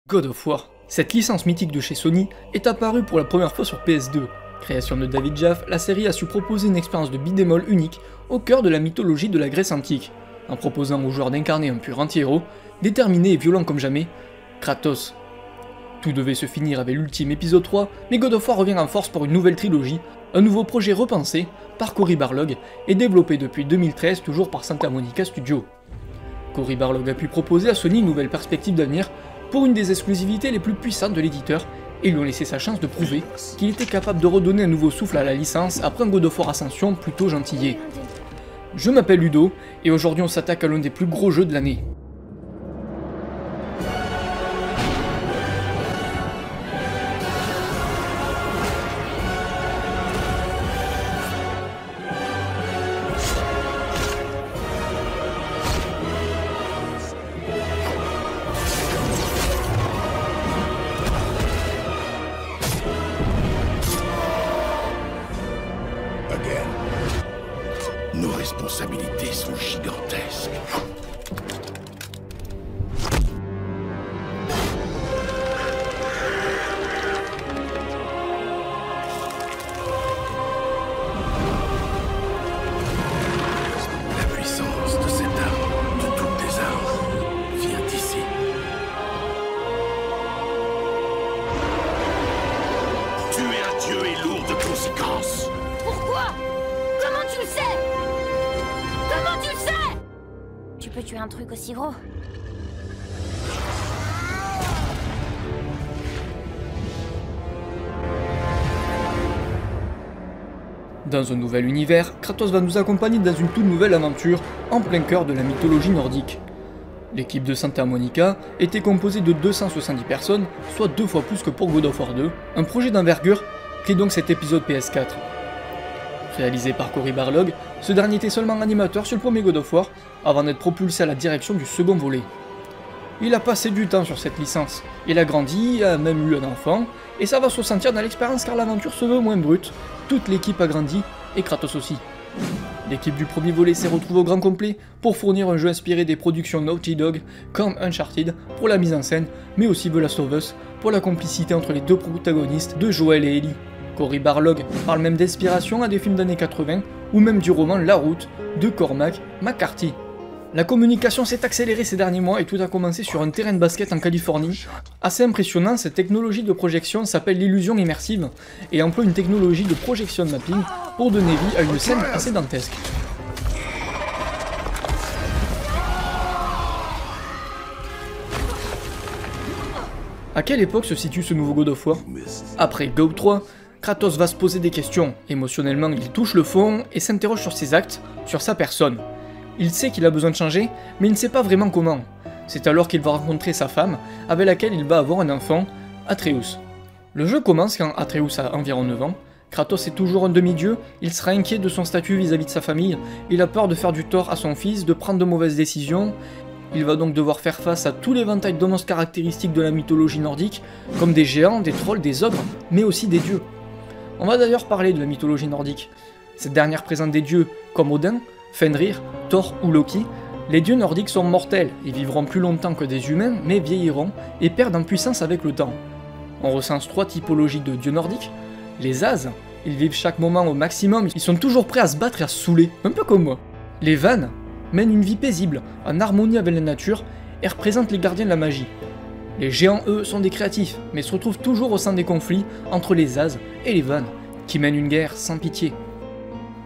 God of War, cette licence mythique de chez Sony, est apparue pour la première fois sur PS2. Création de David Jaffe, la série a su proposer une expérience de beat'em all unique au cœur de la mythologie de la Grèce antique, en proposant aux joueurs d'incarner un pur anti-héros, déterminé et violent comme jamais, Kratos. Tout devait se finir avec l'ultime épisode 3, mais God of War revient en force pour une nouvelle trilogie, un nouveau projet repensé par Cory Barlog et développé depuis 2013 toujours par Santa Monica Studios. Cory Barlog a pu proposer à Sony une nouvelle perspective d'avenir pour une des exclusivités les plus puissantes de l'éditeur, et lui ont laissé sa chance de prouver qu'il était capable de redonner un nouveau souffle à la licence après un God of War Ascension plutôt gentillé. Je m'appelle Ludo, et aujourd'hui on s'attaque à l'un des plus gros jeux de l'année. Nos responsabilités sont gigantesques. La puissance de cette arme, de toutes les armes, vient d'ici. Tuer un dieu est lourd de conséquences. Pourquoi? Comment tu le sais? Comment tu le sais? Tu peux tuer un truc aussi gros? Dans un nouvel univers, Kratos va nous accompagner dans une toute nouvelle aventure en plein cœur de la mythologie nordique. L'équipe de Santa Monica était composée de 270 personnes, soit 2 fois plus que pour God of War 2, un projet d'envergure qui est donc cet épisode PS4. Réalisé par Cory Barlog, ce dernier était seulement animateur sur le premier God of War, avant d'être propulsé à la direction du second volet. Il a passé du temps sur cette licence, il a grandi, a même eu un enfant, et ça va se ressentir dans l'expérience car l'aventure se veut moins brute, toute l'équipe a grandi, et Kratos aussi. L'équipe du premier volet s'est retrouvée au grand complet pour fournir un jeu inspiré des productions Naughty Dog comme Uncharted pour la mise en scène, mais aussi The Last of Us pour la complicité entre les deux protagonistes de Joel et Ellie. Cory Barlog parle même d'inspiration à des films d'années 80 ou même du roman La Route de Cormac McCarthy. La communication s'est accélérée ces derniers mois et tout a commencé sur un terrain de basket en Californie. Assez impressionnant, cette technologie de projection s'appelle l'illusion immersive et emploie une technologie de projection mapping pour donner vie à une scène assez dantesque. À quelle époque se situe ce nouveau God of War? Après GOAT 3, Kratos va se poser des questions. Émotionnellement, il touche le fond et s'interroge sur ses actes, sur sa personne. Il sait qu'il a besoin de changer, mais il ne sait pas vraiment comment. C'est alors qu'il va rencontrer sa femme, avec laquelle il va avoir un enfant, Atreus. Le jeu commence quand Atreus a environ 9 ans. Kratos est toujours un demi-dieu, il sera inquiet de son statut vis-à-vis de sa famille, il a peur de faire du tort à son fils, de prendre de mauvaises décisions. Il va donc devoir faire face à tout l'éventail de monstres caractéristiques de la mythologie nordique, comme des géants, des trolls, des ogres, mais aussi des dieux. On va d'ailleurs parler de la mythologie nordique. Cette dernière présente des dieux comme Odin, Fenrir, Thor ou Loki. Les dieux nordiques sont mortels, ils vivront plus longtemps que des humains, mais vieilliront et perdent en puissance avec le temps. On recense 3 typologies de dieux nordiques. Les As, ils vivent chaque moment au maximum, ils sont toujours prêts à se battre et à se saouler, un peu comme moi. Les Vannes mènent une vie paisible, en harmonie avec la nature, et représentent les gardiens de la magie. Les géants, eux, sont des créatifs, mais se retrouvent toujours au sein des conflits entre les As et les Vannes, qui mènent une guerre sans pitié.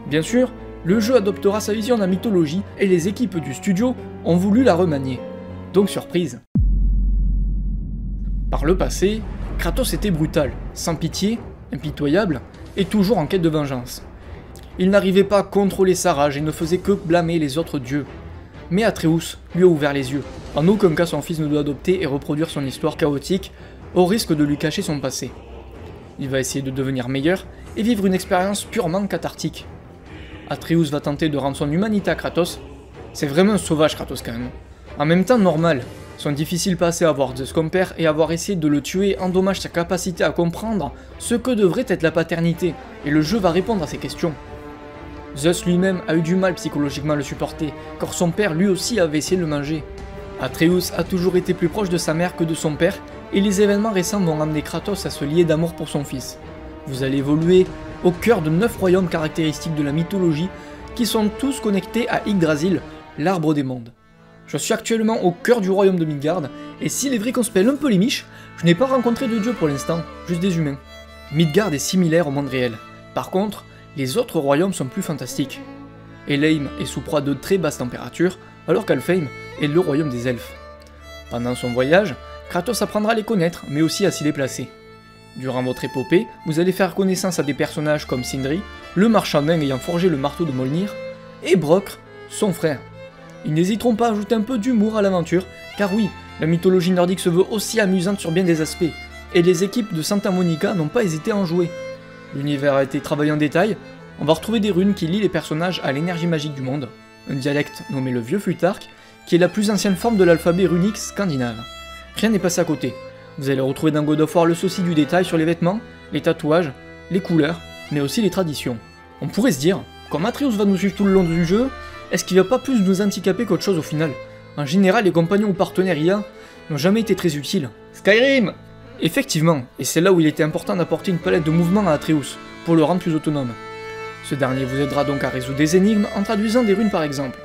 Bien sûr, le jeu adoptera sa vision de la mythologie et les équipes du studio ont voulu la remanier. Donc surprise. Par le passé, Kratos était brutal, sans pitié, impitoyable et toujours en quête de vengeance. Il n'arrivait pas à contrôler sa rage et ne faisait que blâmer les autres dieux. Mais Atreus lui a ouvert les yeux. En aucun cas son fils ne doit adopter et reproduire son histoire chaotique au risque de lui cacher son passé. Il va essayer de devenir meilleur et vivre une expérience purement cathartique. Atreus va tenter de rendre son humanité à Kratos. C'est vraiment un sauvage Kratos quand même. En même temps normal, son difficile passé à avoir Zeus comme père et avoir essayé de le tuer endommage sa capacité à comprendre ce que devrait être la paternité, et le jeu va répondre à ces questions. Zeus lui-même a eu du mal psychologiquement à le supporter, car son père lui aussi avait essayé de le manger. Atreus a toujours été plus proche de sa mère que de son père, et les événements récents vont amener Kratos à se lier d'amour pour son fils. Vous allez évoluer au cœur de 9 royaumes caractéristiques de la mythologie qui sont tous connectés à Yggdrasil, l'arbre des mondes. Je suis actuellement au cœur du royaume de Midgard, et s'il est vrai qu'on se pèle un peu les miches, je n'ai pas rencontré de dieu pour l'instant, juste des humains. Midgard est similaire au monde réel. Par contre, les autres royaumes sont plus fantastiques. Helheim est sous proie de très basses températures, alors qu'Alfheim est le royaume des elfes. Pendant son voyage, Kratos apprendra à les connaître, mais aussi à s'y déplacer. Durant votre épopée, vous allez faire connaissance à des personnages comme Sindri, le marchand nain ayant forgé le marteau de Mjolnir, et Brokr, son frère. Ils n'hésiteront pas à ajouter un peu d'humour à l'aventure, car oui, la mythologie nordique se veut aussi amusante sur bien des aspects, et les équipes de Santa Monica n'ont pas hésité à en jouer. L'univers a été travaillé en détail, on va retrouver des runes qui lient les personnages à l'énergie magique du monde, un dialecte nommé le Vieux Futhark, qui est la plus ancienne forme de l'alphabet runique scandinave. Rien n'est passé à côté. Vous allez retrouver dans God of War le souci du détail sur les vêtements, les tatouages, les couleurs, mais aussi les traditions. On pourrait se dire, comme Atreus va nous suivre tout le long du jeu, est-ce qu'il va pas plus nous handicaper qu'autre chose au final? En général, les compagnons ou partenaires IA n'ont jamais été très utiles. Skyrim! Effectivement, et c'est là où il était important d'apporter une palette de mouvements à Atreus, pour le rendre plus autonome. Ce dernier vous aidera donc à résoudre des énigmes en traduisant des runes par exemple.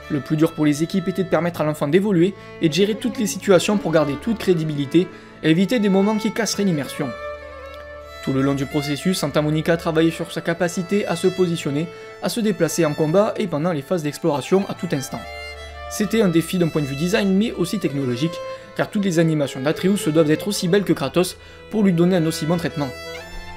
Le plus dur pour les équipes était de permettre à l'enfant d'évoluer et de gérer toutes les situations pour garder toute crédibilité et éviter des moments qui casseraient l'immersion. Tout le long du processus, Santa Monica a travaillé sur sa capacité à se positionner, à se déplacer en combat et pendant les phases d'exploration à tout instant. C'était un défi d'un point de vue design mais aussi technologique, car toutes les animations d'Atreus doivent être aussi belles que Kratos pour lui donner un aussi bon traitement.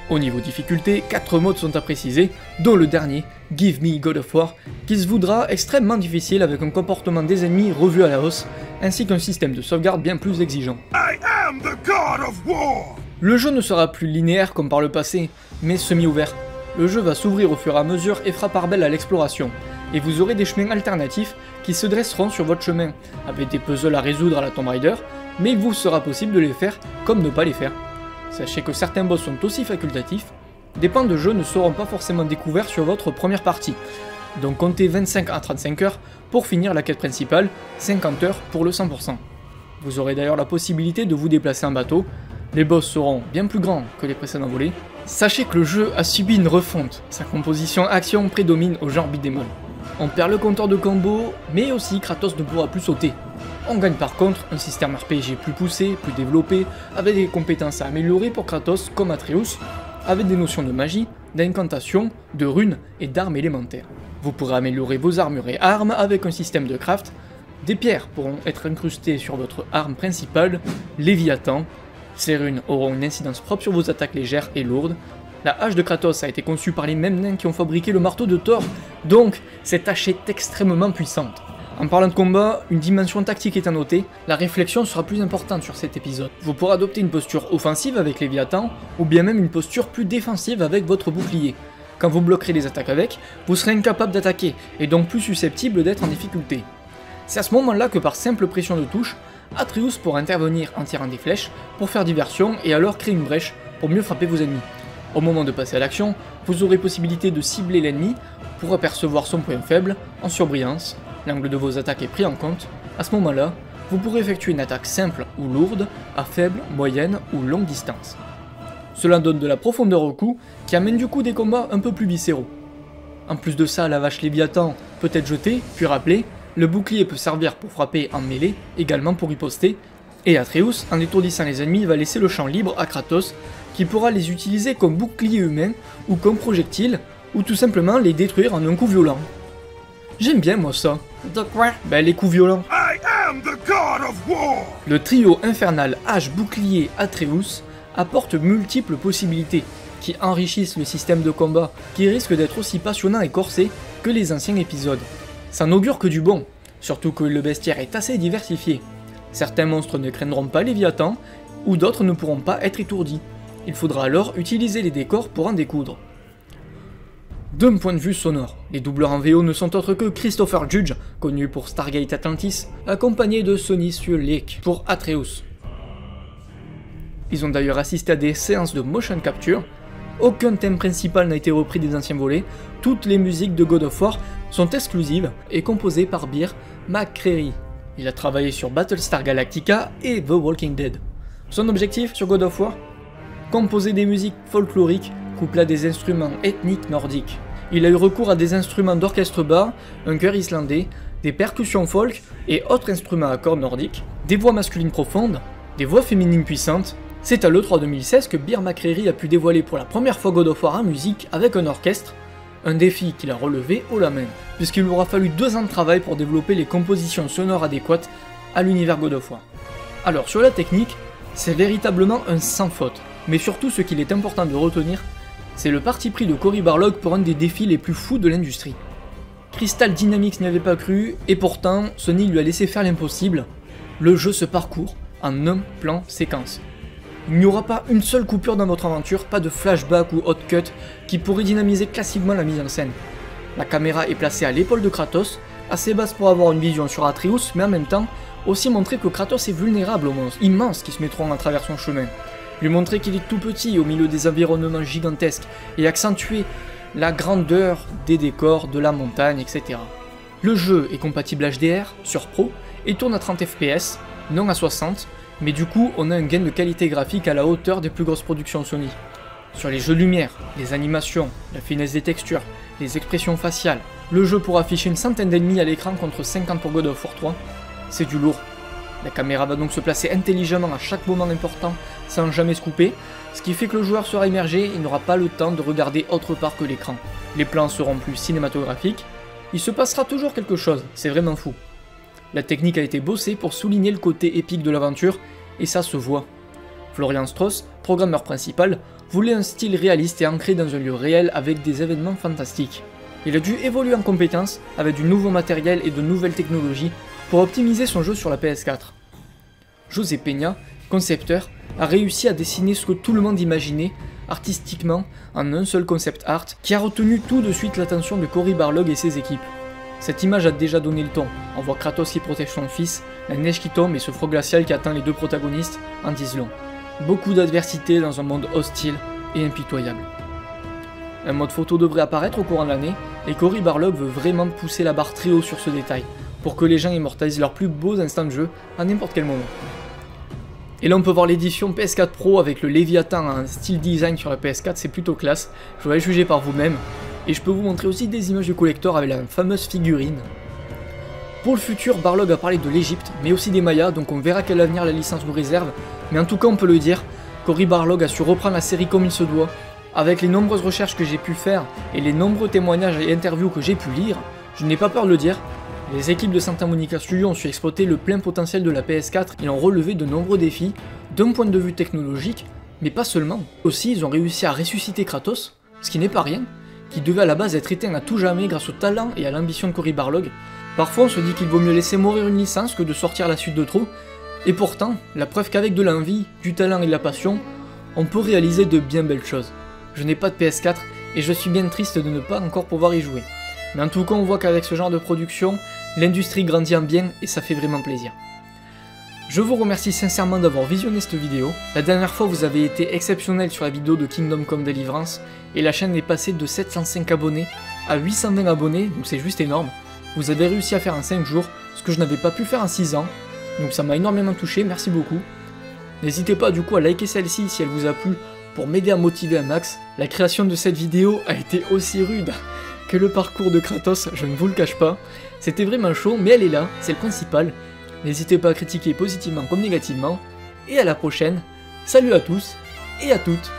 Au niveau difficulté, 4 modes sont à préciser, dont le dernier, Give Me God of War, qui se voudra extrêmement difficile avec un comportement des ennemis revu à la hausse, ainsi qu'un système de sauvegarde bien plus exigeant. I am the God of War! Le jeu ne sera plus linéaire comme par le passé, mais semi-ouvert. Le jeu va s'ouvrir au fur et à mesure et fera part belle à l'exploration, et vous aurez des chemins alternatifs qui se dresseront sur votre chemin, avec des puzzles à résoudre à la Tomb Raider, mais il vous sera possible de les faire comme ne pas les faire. Sachez que certains boss sont aussi facultatifs, des pans de jeu ne seront pas forcément découverts sur votre première partie, donc comptez 25 à 35 heures pour finir la quête principale, 50 heures pour le 100%. Vous aurez d'ailleurs la possibilité de vous déplacer en bateau, les boss seront bien plus grands que les précédents volets. Sachez que le jeu a subi une refonte, sa composition action prédomine au genre beat'em all. On perd le compteur de combos, mais aussi Kratos ne pourra plus sauter. On gagne par contre un système RPG plus poussé, plus développé, avec des compétences à améliorer pour Kratos comme Atreus, avec des notions de magie, d'incantation, de runes et d'armes élémentaires. Vous pourrez améliorer vos armures et armes avec un système de craft, des pierres pourront être incrustées sur votre arme principale, Léviathan. Ces runes auront une incidence propre sur vos attaques légères et lourdes. La hache de Kratos a été conçue par les mêmes nains qui ont fabriqué le marteau de Thor, donc cette hache est extrêmement puissante. En parlant de combat, une dimension tactique est à noter, la réflexion sera plus importante sur cet épisode. Vous pourrez adopter une posture offensive avec Léviathan, ou bien même une posture plus défensive avec votre bouclier. Quand vous bloquerez les attaques avec, vous serez incapable d'attaquer, et donc plus susceptible d'être en difficulté. C'est à ce moment-là que par simple pression de touche, Atreus pourra intervenir en tirant des flèches pour faire diversion et alors créer une brèche pour mieux frapper vos ennemis. Au moment de passer à l'action, vous aurez possibilité de cibler l'ennemi pour apercevoir son point faible en surbrillance, l'angle de vos attaques est pris en compte. À ce moment-là, vous pourrez effectuer une attaque simple ou lourde à faible, moyenne ou longue distance. Cela donne de la profondeur au coup qui amène du coup des combats un peu plus viscéraux. En plus de ça, la vache Léviathan peut être jetée puis rappelée, le bouclier peut servir pour frapper en mêlée, également pour riposter, et Atreus, en étourdissant les ennemis, va laisser le champ libre à Kratos, qui pourra les utiliser comme bouclier humain, ou comme projectile, ou tout simplement les détruire en un coup violent. J'aime bien moi ça. De quoi? Ben les coups violents. I am the God of War! Le trio infernal hache bouclier Atreus apporte multiples possibilités, qui enrichissent le système de combat, qui risque d'être aussi passionnant et corsé que les anciens épisodes. Ça n'augure que du bon, surtout que le bestiaire est assez diversifié. Certains monstres ne craindront pas Léviathan, ou d'autres ne pourront pas être étourdis. Il faudra alors utiliser les décors pour en découdre. D'un point de vue sonore, les doubleurs en VO ne sont autres que Christopher Judge, connu pour Stargate Atlantis, accompagné de Sonny Lake pour Atreus. Ils ont d'ailleurs assisté à des séances de motion capture. Aucun thème principal n'a été repris des anciens volets, toutes les musiques de God of War sont exclusives et composées par Bear McCreary. Il a travaillé sur Battlestar Galactica et The Walking Dead. Son objectif sur God of War? Composer des musiques folkloriques couplées à des instruments ethniques nordiques. Il a eu recours à des instruments d'orchestre bas, un chœur islandais, des percussions folk et autres instruments à cordes nordiques, des voix masculines profondes, des voix féminines puissantes. C'est à l'E3 2016 que Bear McCreary a pu dévoiler pour la première fois God of War en musique avec un orchestre, un défi qu'il a relevé haut la main, puisqu'il lui aura fallu 2 ans de travail pour développer les compositions sonores adéquates à l'univers God of War. Alors sur la technique, c'est véritablement un sans faute, mais surtout ce qu'il est important de retenir, c'est le parti pris de Cory Barlog pour un des défis les plus fous de l'industrie. Crystal Dynamics n'y avait pas cru, et pourtant Sony lui a laissé faire l'impossible, le jeu se parcourt en un plan séquence. Il n'y aura pas une seule coupure dans votre aventure, pas de flashback ou hot cut qui pourrait dynamiser classiquement la mise en scène. La caméra est placée à l'épaule de Kratos, assez basse pour avoir une vision sur Atreus, mais en même temps, aussi montrer que Kratos est vulnérable aux monstres immenses qui se mettront à travers son chemin. Lui montrer qu'il est tout petit au milieu des environnements gigantesques et accentuer la grandeur des décors, de la montagne, etc. Le jeu est compatible HDR sur Pro et tourne à 30 fps, non à 60, mais du coup on a un gain de qualité graphique à la hauteur des plus grosses productions Sony. Sur les jeux de lumière, les animations, la finesse des textures, les expressions faciales, le jeu pourra afficher une centaine d'ennemis à l'écran contre 50 pour God of War 3, c'est du lourd. La caméra va donc se placer intelligemment à chaque moment important sans jamais se couper, ce qui fait que le joueur sera immergé et n'aura pas le temps de regarder autre part que l'écran. Les plans seront plus cinématographiques, il se passera toujours quelque chose, c'est vraiment fou. La technique a été bossée pour souligner le côté épique de l'aventure, et ça se voit. Florian Strauss, programmeur principal, voulait un style réaliste et ancré dans un lieu réel avec des événements fantastiques. Il a dû évoluer en compétences avec du nouveau matériel et de nouvelles technologies pour optimiser son jeu sur la PS4. José Peña, concepteur, a réussi à dessiner ce que tout le monde imaginait artistiquement en un seul concept art qui a retenu tout de suite l'attention de Cory Barlog et ses équipes. Cette image a déjà donné le ton, on voit Kratos qui protège son fils, la neige qui tombe et ce froid glacial qui atteint les 2 protagonistes en disent long. Beaucoup d'adversité dans un monde hostile et impitoyable. Un mode photo devrait apparaître au courant de l'année, et Cory Barlog veut vraiment pousser la barre très haut sur ce détail, pour que les gens immortalisent leurs plus beaux instants de jeu à n'importe quel moment. Et là on peut voir l'édition PS4 Pro avec le Léviathan en style design sur la PS4, c'est plutôt classe, je vous laisse juger par vous-même. Et je peux vous montrer aussi des images de collector avec la fameuse figurine. Pour le futur, Barlog a parlé de l'Egypte, mais aussi des Mayas, donc on verra quel avenir la licence nous réserve. Mais en tout cas on peut le dire, Cory Barlog a su reprendre la série comme il se doit. Avec les nombreuses recherches que j'ai pu faire et les nombreux témoignages et interviews que j'ai pu lire, je n'ai pas peur de le dire, les équipes de Santa Monica Studios ont su exploiter le plein potentiel de la PS4 et ont relevé de nombreux défis, d'un point de vue technologique, mais pas seulement. Aussi, ils ont réussi à ressusciter Kratos, ce qui n'est pas rien, qui devait à la base être éteint à tout jamais grâce au talent et à l'ambition de Cory Barlog. Parfois on se dit qu'il vaut mieux laisser mourir une licence que de sortir la suite de trop, et pourtant, la preuve qu'avec de l'envie, du talent et de la passion, on peut réaliser de bien belles choses. Je n'ai pas de PS4 et je suis bien triste de ne pas encore pouvoir y jouer. Mais en tout cas on voit qu'avec ce genre de production, l'industrie grandit en bien et ça fait vraiment plaisir. Je vous remercie sincèrement d'avoir visionné cette vidéo. La dernière fois vous avez été exceptionnel sur la vidéo de Kingdom Come Deliverance et la chaîne est passée de 705 abonnés à 820 abonnés, donc c'est juste énorme. Vous avez réussi à faire en 5 jours, ce que je n'avais pas pu faire en 6 ans, donc ça m'a énormément touché, merci beaucoup. N'hésitez pas du coup à liker celle-ci si elle vous a plu pour m'aider à motiver un max. La création de cette vidéo a été aussi rude que le parcours de Kratos, je ne vous le cache pas. C'était vraiment chaud, mais elle est là, c'est le principal. N'hésitez pas à critiquer positivement comme négativement, et à la prochaine, salut à tous et à toutes.